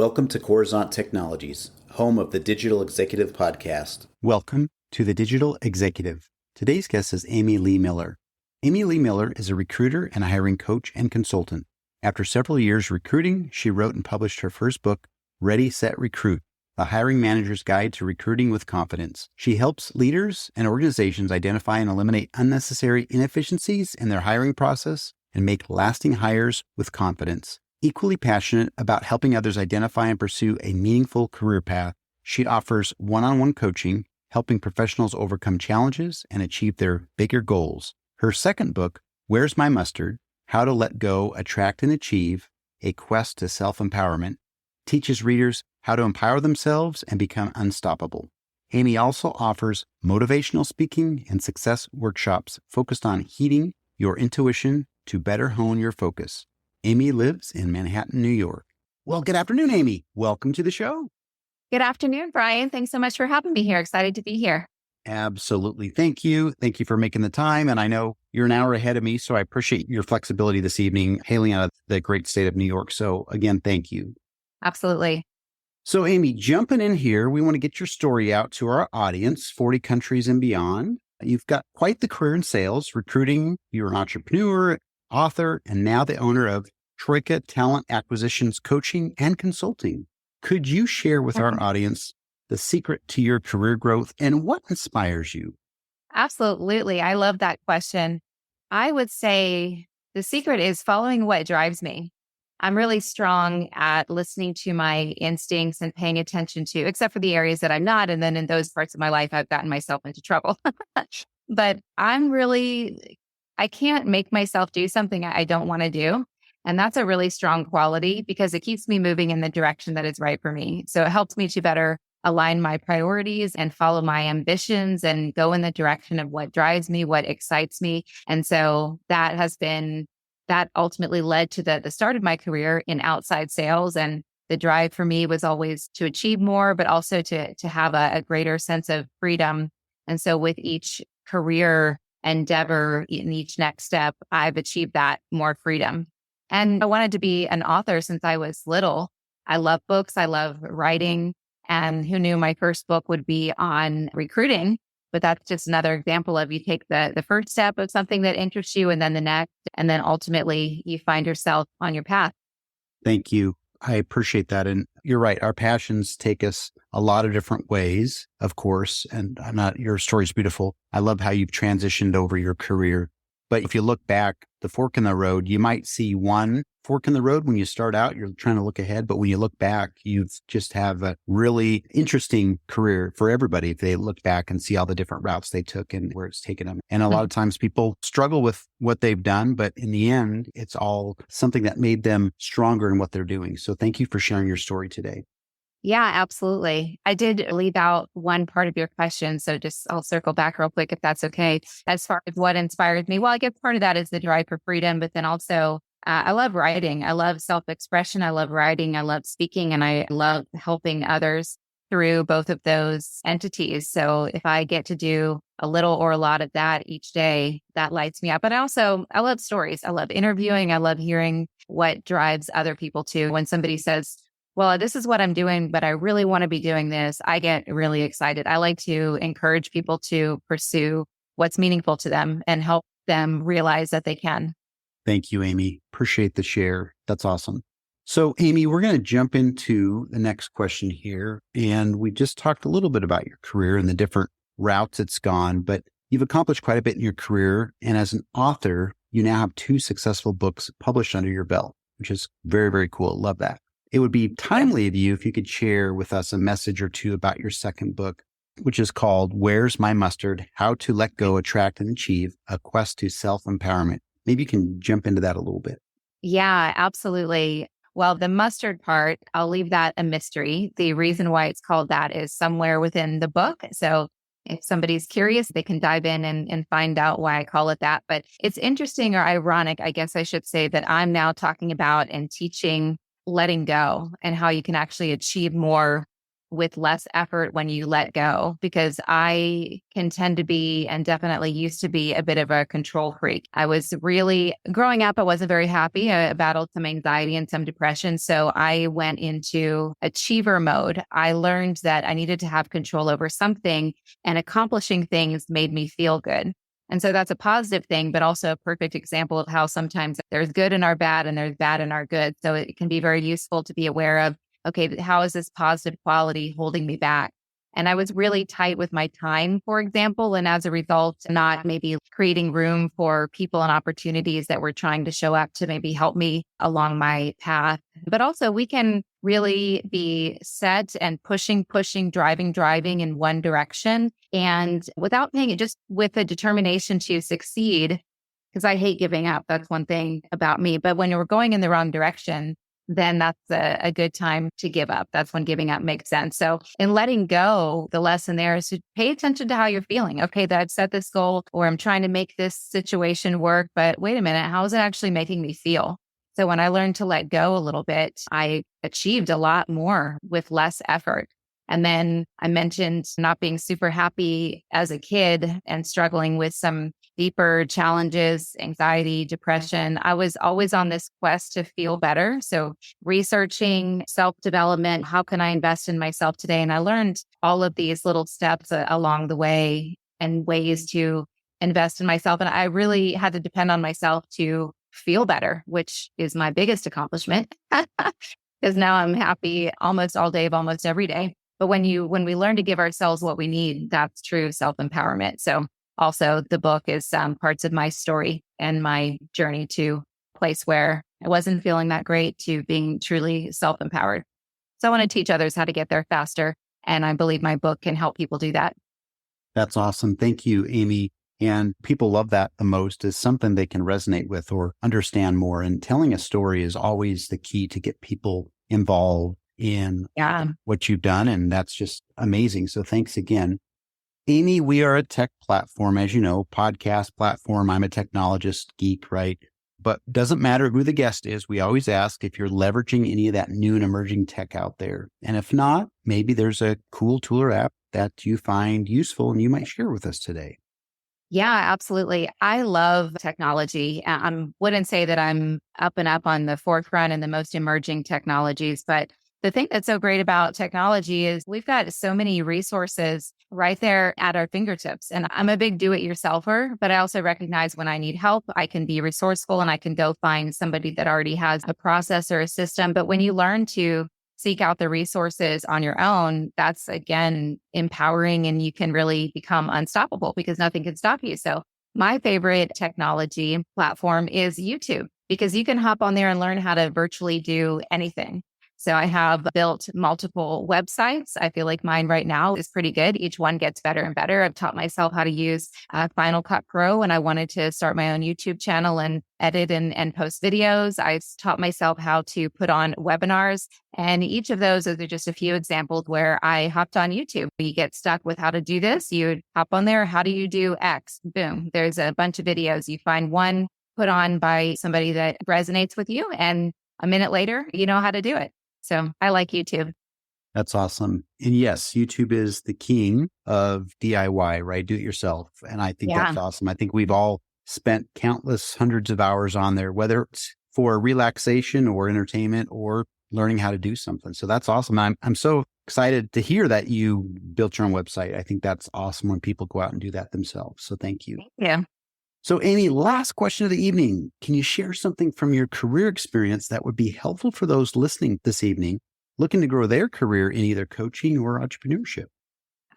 Welcome to Coruzant Technologies, home of the Digital Executive Podcast. Welcome to the Digital Executive. Today's guest is Amy Lee Miller. Amy Lee Miller is a recruiter and a hiring coach and consultant. After several years recruiting, she wrote and published her first book, Ready, Set, Recruit, a hiring manager's guide to recruiting with confidence. She helps leaders and organizations identify and eliminate unnecessary inefficiencies in their hiring process and make lasting hires with confidence. Equally passionate about helping others identify and pursue a meaningful career path, she offers one-on-one coaching, helping professionals overcome challenges and achieve their bigger goals. Her second book, Where's My Mustard? How to Let Go, Attract, and Achieve, A Quest to Self-Empowerment, teaches readers how to empower themselves and become unstoppable. Amy also offers motivational speaking and success workshops focused on heeding your intuition to better hone your focus. Amy lives in Manhattan, New York. Well, good afternoon, Amy. Welcome to the show. Good afternoon, Brian. Thanks so much for having me here. Excited to be here. Absolutely. Thank you. Thank you for making the time. And I know you're an hour ahead of me, so I appreciate your flexibility this evening, hailing out of the great state of New York. So again, thank you. Absolutely. So Amy, jumping in here, we want to get your story out to our audience, 40 countries and beyond. You've got quite the career in sales, recruiting. You're an entrepreneur, author, and now the owner of Troika Talent Acquisitions Coaching and Consulting. Could you share with our audience the secret to your career growth and what inspires you? Absolutely. I love that question. I would say the secret is following what drives me. I'm really strong at listening to my instincts and paying attention to, except for the areas that I'm not. And then in those parts of my life, I've gotten myself into trouble. But I can't make myself do something I don't want to do. And that's a really strong quality because it keeps me moving in the direction that is right for me. So it helps me to better align my priorities and follow my ambitions and go in the direction of what drives me, what excites me. And so that ultimately led to the start of my career in outside sales. And the drive for me was always to achieve more, but also to have a greater sense of freedom. And so with each career endeavor in each next step, I've achieved that more freedom. And I wanted to be an author since I was little. I love books. I love writing. And who knew my first book would be on recruiting? But that's just another example of you take the first step of something that interests you and then the next, and then ultimately you find yourself on your path. Thank you. I appreciate that. And you're right. Our passions take us a lot of different ways, of course. And your story's beautiful. I love how you've transitioned over your career. But if you look back, the fork in the road, you might see one fork in the road when you start out, you're trying to look ahead. But when you look back, you just have a really interesting career for everybody if they look back and see all the different routes they took and where it's taken them. And a lot of times people struggle with what they've done, but in the end, it's all something that made them stronger in what they're doing. So thank you for sharing your story today. Yeah, absolutely. I did leave out one part of your question. So I'll circle back real quick if that's okay. As far as what inspires me, well, I guess part of that is the drive for freedom, but then also I love writing. I love self-expression. I love writing. I love speaking, and I love helping others through both of those entities. So if I get to do a little or a lot of that each day, that lights me up. But I love stories. I love interviewing. I love hearing what drives other people too. When somebody says, well, this is what I'm doing, but I really want to be doing this, I get really excited. I like to encourage people to pursue what's meaningful to them and help them realize that they can. Thank you, Amy. Appreciate the share. That's awesome. So, Amy, we're going to jump into the next question here. And we just talked a little bit about your career and the different routes it's gone, but you've accomplished quite a bit in your career. And as an author, you now have 2 successful books published under your belt, which is very, very cool. Love that. It would be timely of you if you could share with us a message or two about your second book, which is called Where's My Mustard? How to Let Go, Attract, and Achieve, A Quest to Self-Empowerment. Maybe you can jump into that a little bit. Yeah, absolutely. Well, the mustard part, I'll leave that a mystery. The reason why it's called that is somewhere within the book. So if somebody's curious, they can dive in and find out why I call it that. But it's interesting or ironic, I guess I should say, that I'm now talking about and teaching letting go and how you can actually achieve more with less effort when you let go, because I can tend to be, and definitely used to be, a bit of a control freak. I was really, growing up, I wasn't very happy. I battled some anxiety and some depression. So I went into achiever mode. I learned that I needed to have control over something, and accomplishing things made me feel good. And so that's a positive thing, but also a perfect example of how sometimes there's good in our bad and there's bad in our good. So it can be very useful to be aware of, okay, how is this positive quality holding me back? And I was really tight with my time, for example, and as a result, not maybe creating room for people and opportunities that were trying to show up to maybe help me along my path. But also, we can really be set and pushing, driving in one direction. And without paying it, just with a determination to succeed, because I hate giving up. That's one thing about me. But when we're going in the wrong direction, then that's a good time to give up. That's when giving up makes sense. So in letting go, the lesson there is to pay attention to how you're feeling. Okay, that I've set this goal, or I'm trying to make this situation work, but wait a minute, how is it actually making me feel? So when I learned to let go a little bit, I achieved a lot more with less effort. And then I mentioned not being super happy as a kid and struggling with some deeper challenges, anxiety, depression. I was always on this quest to feel better. So researching self-development, how can I invest in myself today? And I learned all of these little steps along the way and ways to invest in myself. And I really had to depend on myself to feel better, which is my biggest accomplishment, because now I'm happy almost all day of almost every day. But when we learn to give ourselves what we need, that's true self-empowerment. So also the book is parts of my story and my journey to a place where I wasn't feeling that great to being truly self-empowered. So I want to teach others how to get there faster. And I believe my book can help people do that. That's awesome. Thank you, Amy. And people love that the most, is something they can resonate with or understand more. And telling a story is always the key to get people involved in what you've done. And that's just amazing. So thanks again. Amy, we are a tech platform, as you know, podcast platform. I'm a technologist geek, right? But doesn't matter who the guest is. We always ask if you're leveraging any of that new and emerging tech out there. And if not, maybe there's a cool tool or app that you find useful and you might share with us today. Yeah, absolutely. I love technology. I wouldn't say that I'm up and up on the forefront and the most emerging technologies, but the thing that's so great about technology is we've got so many resources right there at our fingertips. And I'm a big do-it-yourselfer, but I also recognize when I need help, I can be resourceful and I can go find somebody that already has a process or a system. But when you learn to seek out the resources on your own, that's, again, empowering, and you can really become unstoppable because nothing can stop you. So my favorite technology platform is YouTube, because you can hop on there and learn how to virtually do anything. So I have built multiple websites. I feel like mine right now is pretty good. Each one gets better and better. I've taught myself how to use Final Cut Pro, and I wanted to start my own YouTube channel and edit and post videos. I've taught myself how to put on webinars, and each of those are just a few examples where I hopped on YouTube. You get stuck with how to do this, you hop on there. How do you do X? Boom. There's a bunch of videos. You find one put on by somebody that resonates with you, and a minute later, you know how to do it. So I like YouTube. That's awesome. And yes, YouTube is the king of DIY, right? Do it yourself. And I think that's awesome. I think we've all spent countless hundreds of hours on there, whether it's for relaxation or entertainment or learning how to do something. So that's awesome. I'm so excited to hear that you built your own website. I think that's awesome when people go out and do that themselves. So thank you. Yeah. So Amy, last question of the evening. Can you share something from your career experience that would be helpful for those listening this evening, looking to grow their career in either coaching or entrepreneurship?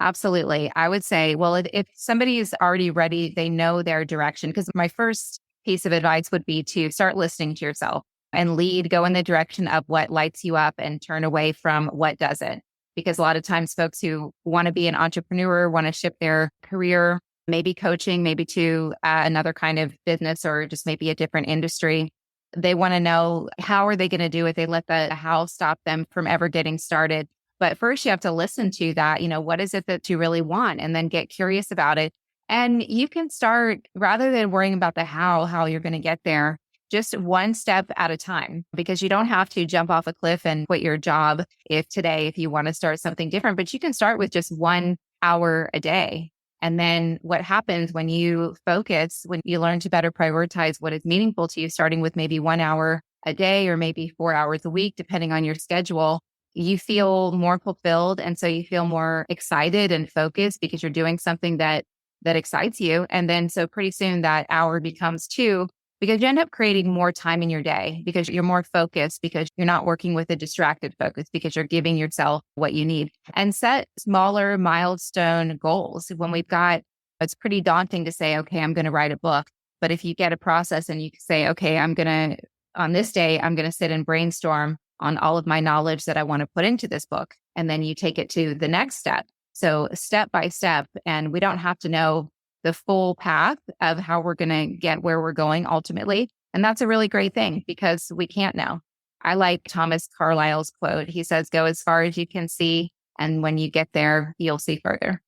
Absolutely. I would say, well, if somebody is already ready, they know their direction. Because my first piece of advice would be to start listening to yourself and go in the direction of what lights you up and turn away from what doesn't. Because a lot of times folks who want to be an entrepreneur, want to shift their career, maybe coaching, maybe to another kind of business or just maybe a different industry. They want to know, how are they going to do it? They let the how stop them from ever getting started. But first you have to listen to that, what is it that you really want? And then get curious about it. And you can start, rather than worrying about the how you're going to get there, just one step at a time, because you don't have to jump off a cliff and quit your job if you want to start something different, but you can start with just 1 hour a day. And then what happens when you focus, when you learn to better prioritize what is meaningful to you, starting with maybe 1 hour a day or maybe 4 hours a week, depending on your schedule, you feel more fulfilled. And so you feel more excited and focused because you're doing something that excites you. And then so pretty soon that hour becomes 2, because you end up creating more time in your day because you're more focused, because you're not working with a distracted focus, because you're giving yourself what you need. And set smaller milestone goals. It's pretty daunting to say, okay, I'm going to write a book. But if you get a process and you say, okay, on this day, I'm going to sit and brainstorm on all of my knowledge that I want to put into this book. And then you take it to the next step. So step by step, and we don't have to know the full path of how we're going to get where we're going ultimately. And that's a really great thing because we can't know. I like Thomas Carlyle's quote. He says, go as far as you can see. And when you get there, you'll see further.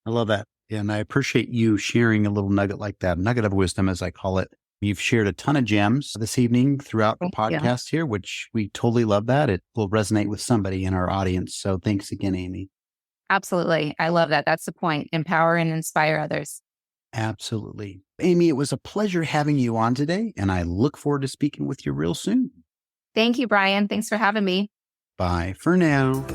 I love that. And I appreciate you sharing a little nugget like that, nugget of wisdom, as I call it. You've shared a ton of gems this evening throughout the podcast here, which we totally love that. It will resonate with somebody in our audience. So thanks again, Amy. Absolutely. I love that. That's the point. Empower and inspire others. Absolutely. Amy, it was a pleasure having you on today, and I look forward to speaking with you real soon. Thank you, Brian. Thanks for having me. Bye for now.